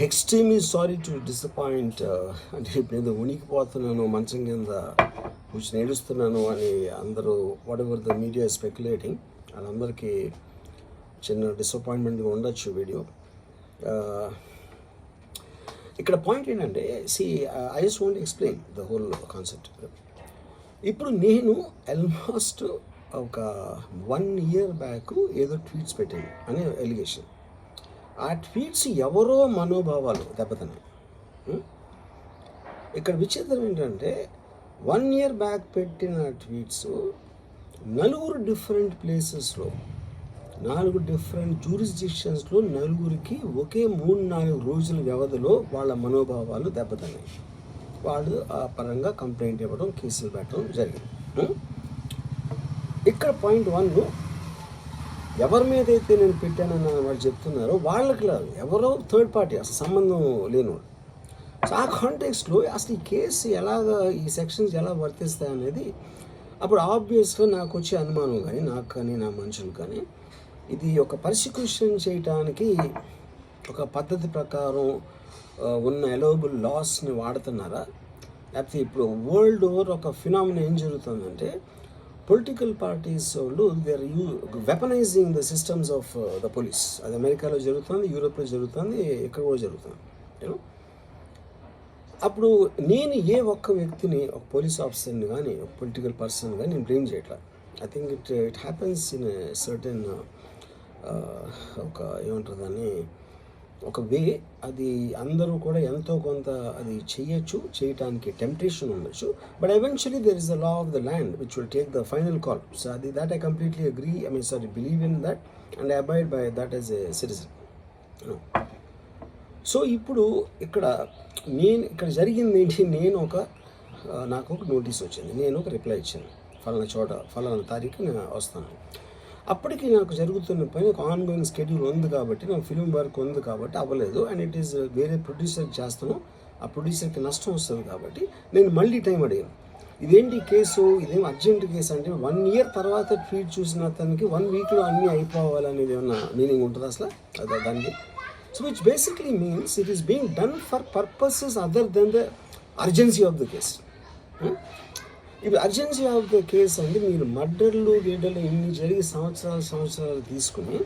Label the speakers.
Speaker 1: Extremely sorry to disappoint. అంటే ఇప్పుడు ఏదో ఉనికిపోతున్నాను, మంచం కింద కూర్చొని ఏడుస్తున్నాను అని అందరూ what ever the media speculating, వాళ్ళందరికీ చిన్న డిసప్పాయింట్మెంట్గా ఉండొచ్చు వీడియో. ఇక్కడ పాయింట్ ఏంటంటే, I just want explain the whole concept. ఇప్పుడు నేను ఆల్మోస్ట్ ఒక 1 year బ్యాక్ ఏదో ట్వీట్స్ పెట్టాను అనే ఎలిగేషన్. ఆ ట్వీట్స్ ఎవరో మనోభావాలు దెబ్బతిన్నాయి. ఇక్కడ విచిత్రం ఏంటంటే 1 year బ్యాక్ పెట్టిన ట్వీట్స్ 4 డిఫరెంట్ ప్లేసెస్లో 4 డిఫరెంట్ జ్యూరిస్డిక్షన్స్లో నలుగురికి ఒకే 3-4 రోజుల వ్యవధిలో వాళ్ళ మనోభావాలు దెబ్బతిన్నాయి. వాళ్ళు ఆ పరంగా కంప్లైంట్ ఇవ్వడం, కేసులు పెట్టడం జరిగింది. ఇక్కడ పాయింట్ 1, ఎవరి మీద అయితే నేను పెట్టానని వాళ్ళు చెప్తున్నారో వాళ్ళకి లేదు, ఎవరో థర్డ్ పార్టీ, అసలు సంబంధం లేనివాడు. సో ఆ కాంటెక్స్లో అసలు ఈ కేసు ఎలాగా, ఈ సెక్షన్స్ ఎలా వర్తిస్తాయి అనేది అప్పుడు ఆబ్వియస్గా నాకు వచ్చే అనుమానం కానీ, నాకు కానీ నా మనుషులు కానీ, ఇది ఒక పర్సిక్యూషన్ చేయటానికి ఒక పద్ధతి ప్రకారం ఉన్న ఎలవబుల్ లాస్ని వాడుతున్నారా, లేకపోతే ఇప్పుడు వరల్డ్ ఓవర్ ఒక ఫినామినా ఏం జరుగుతుందంటే, పొలిటికల్ పార్టీస్ వాళ్ళు they are weaponizing the systems of the police. అది అమెరికాలో జరుగుతుంది, యూరోప్లో జరుగుతుంది, ఎక్కడ కూడా జరుగుతుంది. యూనో, అప్పుడు నేను ఏ ఒక్క వ్యక్తిని, ఒక పోలీస్ ఆఫీసర్ని కానీ, ఒక పొలిటికల్ పర్సన్ కానీ నేను బ్లేమ్ చేయట్లా. I think it happens in certain ఒక ఏమంటారు దాన్ని, ఒక వే. అది అందరూ కూడా ఎంతో కొంత అది చేయటానికి టెంప్టేషన్ ఉండొచ్చు. But eventually there is the law of the land which will take the final call. So అది that I completely agree, believe in that and I abide by that as a citizen. So ఇప్పుడు ఇక్కడ జరిగింది ఏంటి, నాకు ఒక notice వచ్చింది, నేను ఒక రిప్లై ఇచ్చాను, ఫలానా తారీఖు నేను వస్తాను. అప్పటికి నాకు జరుగుతున్న పని ఒక ఆన్గోయింగ్ స్కెడ్యూల్ ఉంది కాబట్టి, నాకు ఫిల్మ్ వర్క్ ఉంది కాబట్టి అవ్వలేదు. అండ్ ఇట్ ఈస్ వేరే ప్రొడ్యూసర్కి చేస్తాను, ఆ ప్రొడ్యూసర్కి నష్టం వస్తుంది కాబట్టి నేను మళ్ళీ టైం అడిగాను. ఇదేంటి కేసు, ఇదేం అర్జెంట్ కేసు అంటే 1 year తర్వాత ట్వీట్ చూసిన అతనికి 1 weekలో అన్నీ అయిపోవాలనేది ఏమన్నా మీనింగ్ ఉంటుంది అసలు దానికి? So which basically means it is being done for purposes other than the urgency of the case. ఇప్పుడు అర్జెన్సీ ఆఫ్ ద కేస్ అంటే, మీరు మర్డర్లు గీడర్లు ఇన్ని జరిగి సంవత్సరాలు తీసుకుని